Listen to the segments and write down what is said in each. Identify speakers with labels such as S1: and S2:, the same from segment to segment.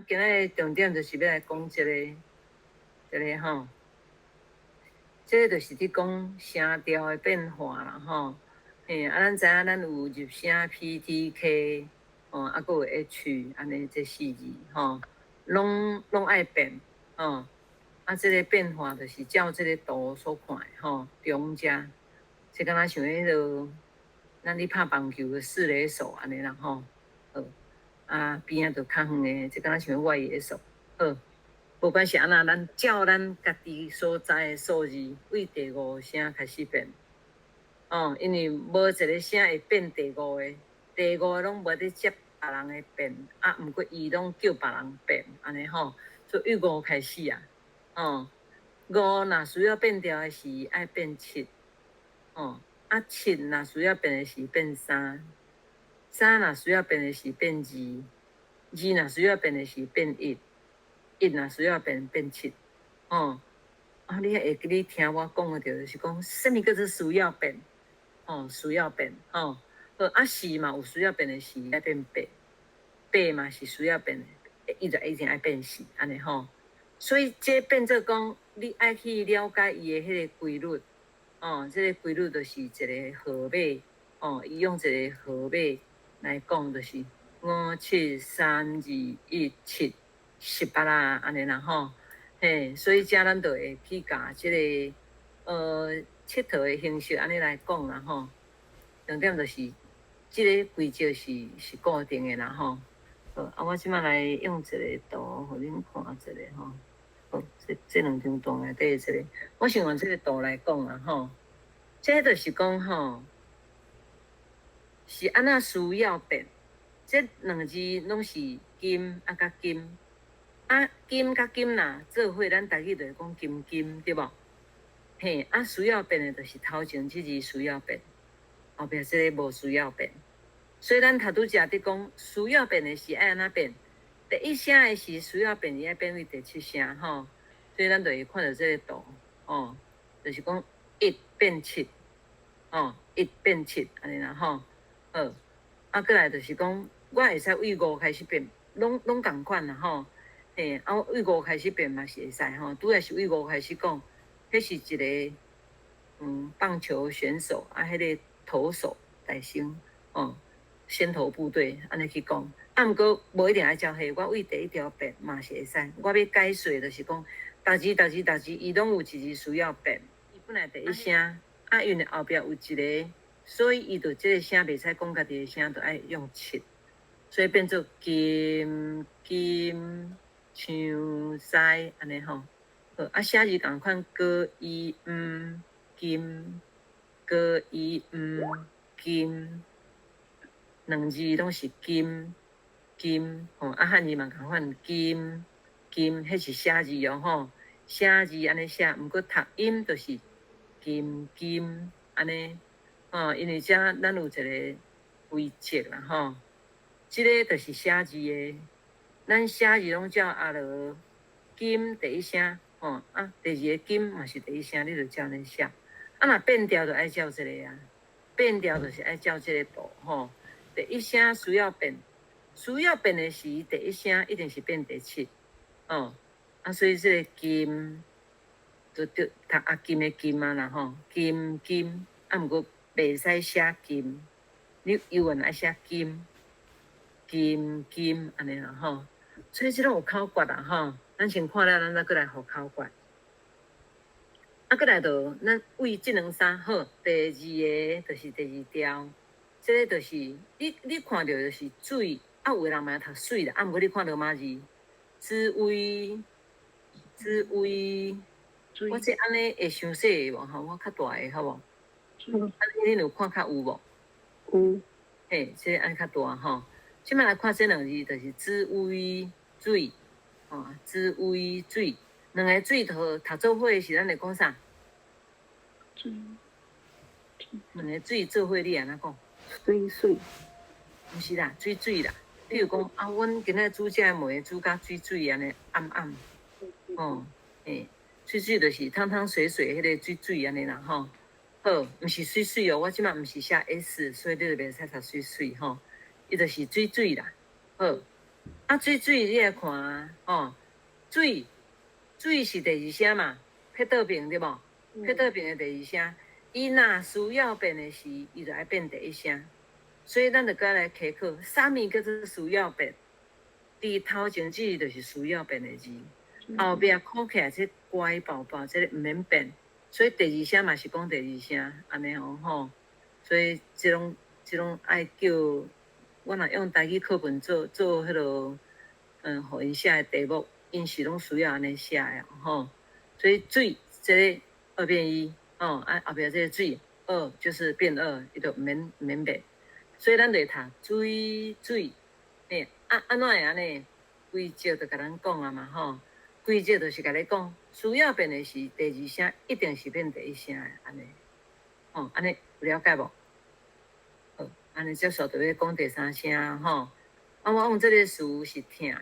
S1: 今仔重点就是要来讲一个吼，这个就是伫讲声调的变化啦吼。咱知影咱有入声 PTK，还有 H 安尼这4字吼，拢爱变吼。这个变化就是照这个图所看的吼，中遮，这敢若像迄个咱咧拍棒球的4垒手安尼啦吼。边仔就较远的，这敢若像外野手。无管是安那，咱照咱家己所知的数字，为第5声开始变。因为无一个声会变第5个，第5个拢无得接别人的变，毋过伊拢叫别人变，安尼吼。所以由5开始啊，5若需要变调的是爱变7，7若需要变的是变3，3若需要变的是变2，2若需要变的是变1，1若需要变7。你会记你听我讲的就是讲，什么叫做需要变？需要变。4嘛有需要变的4爱变8，8嘛是需要变的，伊就一定爱变4，安尼吼。所以这变做讲，你爱去了解伊的迄个规律。这个规律就是一个号码。伊用一个号码来讲，就是5、7、3、2、1、7、18啦，安尼啦吼。所以遮咱就会去甲即个佚佗的形式安尼来讲啦吼。重点就是即个规则是固定的啦吼。我即摆来用一个图，互恁看一下吼。这2张图内底这个，我先用这个图来讲啦吼。这就是讲吼，是安那需要变。这2字拢是金甲金。金甲金啦，做伙咱台语就会讲金，对无？需要变的就是头前这字需要变，后壁这个无需要变。所以咱头拄则伫讲需要变的是爱安那变，第1声的是需要变，伊爱变为第7声吼。所以咱就会看到这个图，就是讲1变7，1变7安尼啦吼。过来就是讲，我会使为5开始变，拢共款啦吼。为5开始变嘛是会使吼，拄也是为5开始讲，迄是一个棒球选手迄个投手大声先头部队安尼去讲。毋过无一定爱照迄，我为第1条变嘛是会使。我要解说就是讲，逐字伊拢有一字需要变。伊本来第1声，因为后壁有一个，所以伊就即个声袂使讲家己的声，就爱用7，所以变做金。像西安尼吼，写字共款，高一金，高一金，2字拢是金，汉字嘛共款金，迄是写字吼，写字安尼写，毋过读音就是金安尼。因为遮咱有一个规则啦吼，即个就是写字的。咱写字拢照阿罗金第1声，第2个金嘛是第1声，你就照安尼写。若变调就爱照这个啊，变调就是爱照这个图吼。第1声需要变的是第1声一定是变第7，所以这个金就读阿金的金啊啦吼，金，毋过袂使写金，你英文爱写金安尼啦吼。所以即种有口诀啦吼，咱先看了，咱再过来学口诀。过来就咱为即2声好，第2个就是第2条，这个就是你看到就是水，有的人嘛读水啦，毋过你看到嘛字，滋味，我这安尼会伤细无吼，我较大个好无？安尼恁有看较有无？
S2: 有。
S1: 这安尼较大吼。即摆来看这2字，就是滋味水，滋味水，2个水读做伙是咱会讲啥？2个水做伙你安怎讲？
S2: 水。
S1: 毋是啦，水啦。比如讲阮今仔煮这糜煮甲水安尼暗，水就是汤水迄个水安尼啦吼。好，毋是水哦，我即摆毋是写 S， 所以你就袂使读水吼。伊就是水啦，好，啊，水你来看啊，哦，水是第二声嘛，撇倒边对无？撇倒边的第二声，伊若需要变的时，伊就爱变第一声。所以咱就该来考考，啥物叫做需要变？伫头前字就是需要变的字，后壁考起来这乖宝宝，这个毋免变。所以第二声嘛是讲第二声，安尼吼。所以这种爱叫，我若用台语课本做迄落，互因写的题目，因是拢需要安尼写的吼。所以水这个二变一，哦，后壁这个水二就是变二，伊就毋免变。所以咱就读水，安怎会安尼？规则就甲咱讲啊嘛吼，规则就是甲你讲，需要变的是第二声，一定是变第一声的安尼，吼，安尼有了解无？好，安尼接受就要讲第三声吼。我用这个词是听，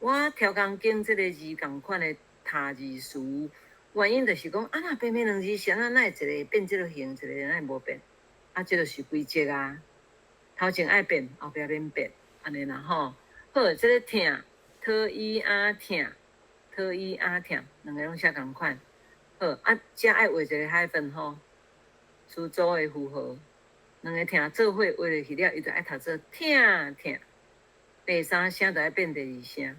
S1: 我调工经这个字共款的读字词，原因就是讲，若变两字声，哪会一个变这个形，一个哪会无变？这就是规则啊。头前爱变，后壁免变，安尼啦吼。好，这个听，讨伊听，讨伊听，两个拢写共款。好，遮爱画一个海分吼，词组的符号，两个听做伙画落去了，伊就爱读做听。第三声就爱变第二声，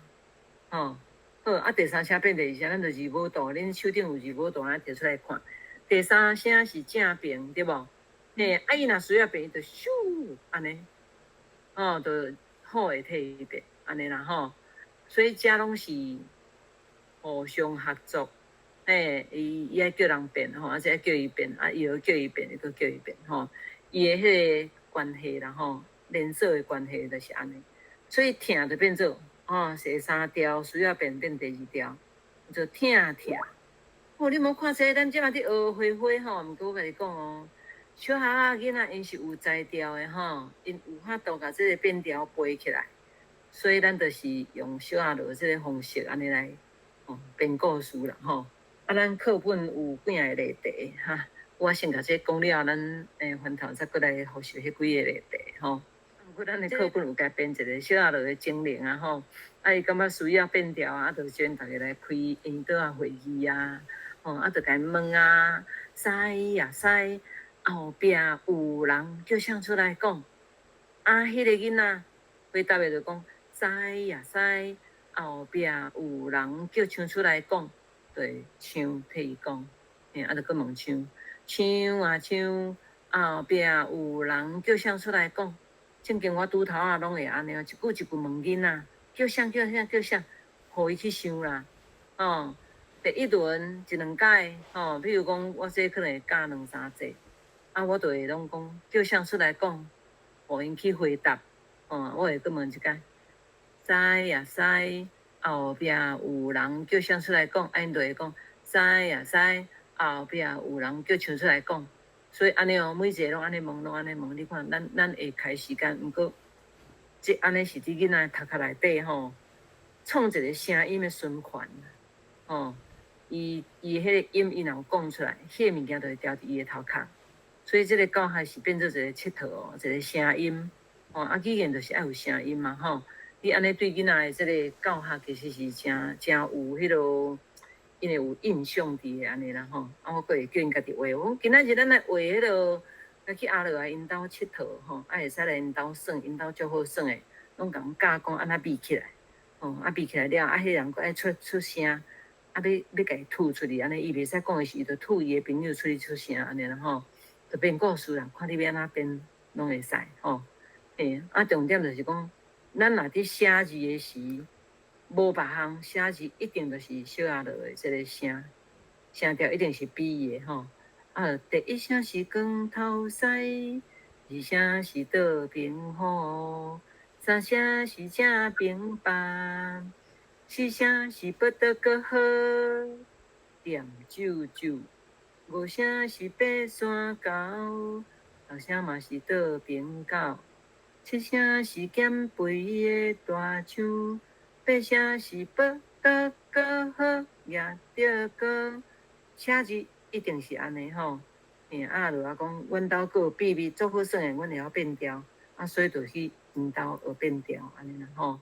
S1: 吼。好，第三声变第二声，咱就字母度，恁手顶有字母度，咱摕出来看。第三声是正平，对无？伊若需要变，就咻安尼，就好会替伊变安尼啦吼。所以遮拢是互相合作，伊爱叫人变吼，且爱叫伊变，伊会叫伊变，伊搁叫伊变吼。伊的迄个关系啦吼，连锁的关系就是安尼。所以听就变做第三调需要变第二调，就听。你无看这，咱即马伫学花吼，毋过我甲你讲哦。小孩囡仔因是有才调的吼，因有法度甲这个变调背起来，所以咱就是用小学落这个方式安尼来编故事啦吼。咱课本有几个例题哈，我先甲这讲了，咱翻头再过来复习迄几个例题吼。不过咱的课本有甲编一个小学落的精灵啊吼，伊感觉需要变调就叫大家来开引导会议啊，就甲因问西呀西。后壁有人叫声出来讲，迄个囡仔回答的就讲，知呀知，后壁有人叫唱出来讲，对，唱替伊讲，就搁问唱，唱，后壁有人叫声出来讲，正经我拄头拢会安尼，一句问囡仔，叫声，互伊去想啦，第一轮一两届，比如讲我这可能会教两三节。我就会拢讲叫声出来讲，互因去回答。我会搁问一间，知呀知，后壁有人叫声出来讲，因就会讲知呀知，后壁有人叫唱出来讲。所以安尼每一个拢安尼问，你看咱会开时间，毋过即安尼是伫囡仔头壳内底吼，创一个声音的循环。伊迄个音伊若有讲出来，迄个物件就会调伫伊的头壳。所以这个教学是变做一个佚佗一个声音，语言就是爱有声音嘛吼。你安尼对囡仔的这个教学其实是真有迄落，因为有印象伫安尼啦吼。我佫会叫因家己画，今仔日咱来画迄落，来去阿落来因兜佚佗吼，会使来因兜耍，因兜足好耍的，拢甲阮教讲安怎闭起来，闭起来了，迄人佫爱出声，要甲伊吐出去，安尼伊袂使讲的是，伊就吐伊的朋友出去出声安尼啦吼。就编故事啦，看你要安怎编，拢会使吼。重点就是讲，咱若伫写字的时，无别项写字一定就是小学落的这个声调一定是比的吼。第一声是光头西，二声是倒平雨，三声是正平板，四声是不得个好，念啾啾。五声是爬山狗，六声嘛是倒平狗，七声是减肥的大象，八声是不得个好，也得个。写字一定是安尼吼。落来讲，阮兜佫有秘密，足好耍的，阮会晓变调，所以就去因兜学变调，安尼啦吼。